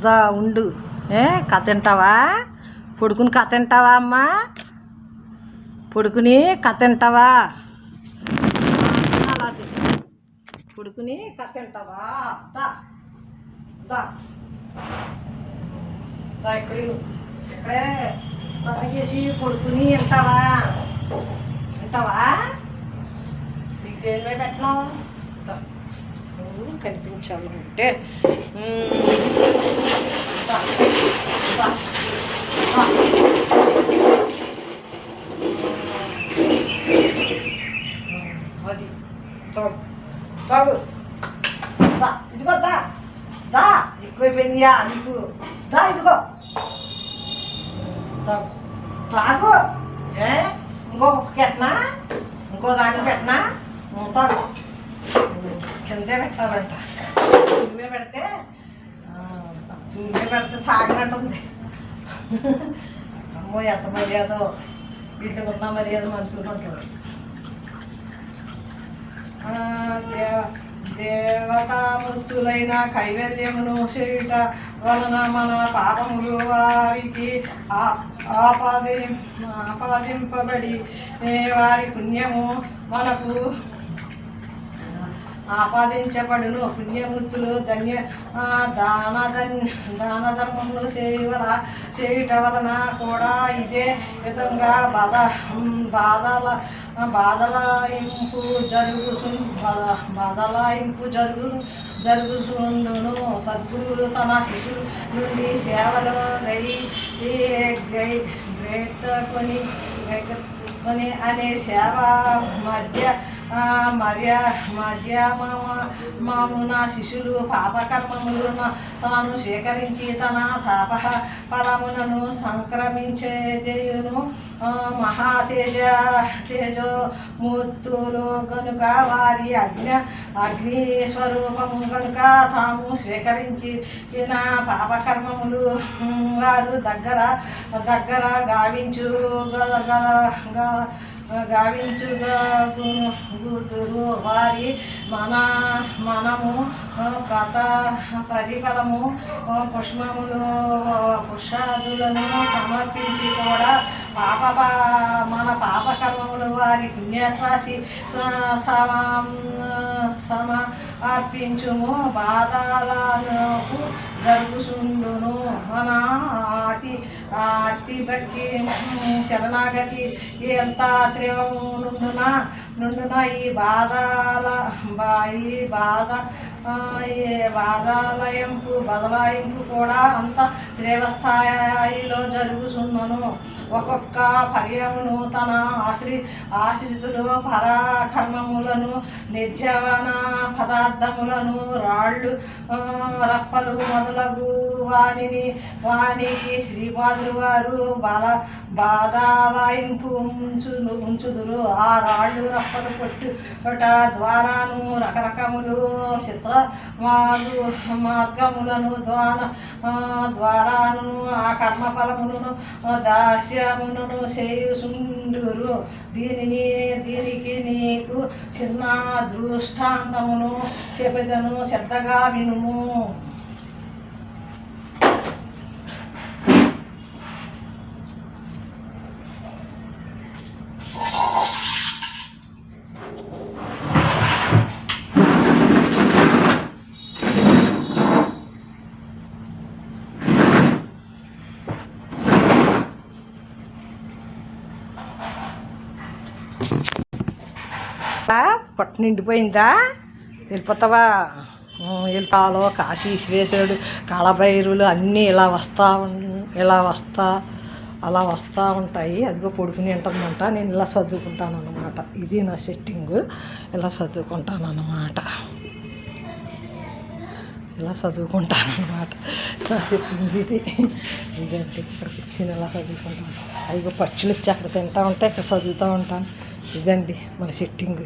దా ఉండు. కథ తింటావా? పొడుకుని కథ తింటావా అమ్మా? పొడుకుని కథ తింటావా? అలా పొడుకుని కథ తింటావా? దా దా దా ఇక్కడే తాగేసి పొడుకుని వింటావా? వింటావా? నీకు దేనిపై పెట్టను? నువ్వు కనిపించాలి అంటే అది తాగు తాగు దా ఇదిగో దా దా ఎక్కువైపోయిందియా నీకు. దా ఇదిగో తాగు తాగు. ఇంకో పెట్టనా? ఇంకో దాన్ని పెట్టనా? తాగు. కిందే పెట్టాలంట. చూమే పెడితే తాగినట్టుంది. అమ్మో ఎంత మర్యాద! వీటికి ఉన్న మర్యాద మనుషులు ఉంటుంది. దేవతామూర్తులైన కైవల్యమును చేయుట వలన మన పాపములు వారికి ఆపాదింపబడి వారి పుణ్యము మనకు ఆపాదించబడును. పుణ్యమూర్తులు దాన ధర్మములు చేయుట వలన కూడా ఇదే విధంగా బాధలాయింపు జరుగుతుండును. సద్గురువులు తన శిష్యుల నుండి సేవలు గ్రహించుకొని అనే సేవ మధ్యమామున శిష్యులు పాపకర్మములను తాను స్వీకరించి తన తాప ఫలములను సంక్రమించేయును. తేజోమూర్తులు గనుక వారి అగ్ని స్వరూపము గనుక తాము స్వీకరించిన పాపకర్మములు వారు దగ్గర గావించుగుదురు. వారి మనము ప్రతిఫలము పుష్పాదులను సమర్పించి కూడా మన పాపకర్మములు వారి పుణ్యరాశి సమర్పించుము. బాధలకు జరుగుచుండును. మన అతి భక్తి శరణాగతి ఎంత నుండున ఈ బదలాయింపు కూడా అంత శ్రేయస్థాయిలో జరుగుచున్నను. ఒక్కొక్క పర్యమును తన ఆశ్రితులు పరాకర్మములను నిర్జవన పదార్థములను రాళ్ళు రప్పలు మొదలగు వానికి శ్రీపాదులు వారు బాధలాయింపు ఉంచుదురు. ఆ రాళ్ళు రప్పలు కొట్టుట ద్వారాను రకరకములు చిత్ర మార్గములను ద్వారాను ఆ కర్మఫలములను దాస్యమును చేయుచుండురు. దీనికి నీకు చిన్న దృష్టాంతమును చెబుతను, శ్రద్ధగా వినుము. పట్టు నిండిపోయిందా? వెళ్ళిపోతావా? వెళ్ళిపాలో కాశీ విశ్వేశ్వరుడు కాళభైరులు అన్నీ అలా వస్తూ ఉంటాయి. అదిగో పొడుకుని ఉంటుందంట. నేను ఇలా చదువుకుంటాను అన్నమాట. ఇది నా సెట్టింగు. ఇలా చదువుకుంటాను అన్నమాట. నా సెట్టింగ్ ఇది. ఇదంటే ఇక్కడికి వచ్చిన ఇలా చదువుకుంటాను. అదిగో పక్షులు వచ్చి అక్కడ తింటూ ఉంటాయి, ఇక్కడ చదువుతూ ఉంటాను. ఇదండి మన సెట్టింగ్.